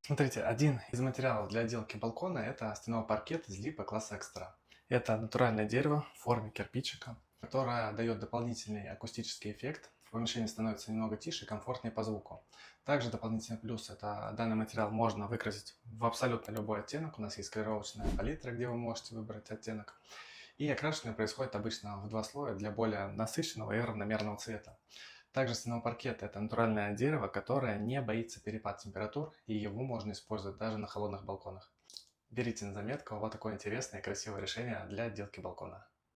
Смотрите, один из материалов для отделки балкона – это стеновой паркет из липы класса экстра. Это натуральное дерево в форме кирпичика, которое дает дополнительный акустический эффект. Помещение становится немного тише и комфортнее по звуку. Также дополнительный плюс – это данный материал можно выкрасить в абсолютно любой оттенок. У нас есть колоровочная палитра, где вы можете выбрать оттенок. И окрашивание происходит обычно в два слоя для более насыщенного и равномерного цвета. Также стенопаркет – это натуральное дерево, которое не боится перепад температур, и его можно использовать даже на холодных балконах. Берите на заметку, вот такое интересное и красивое решение для отделки балкона.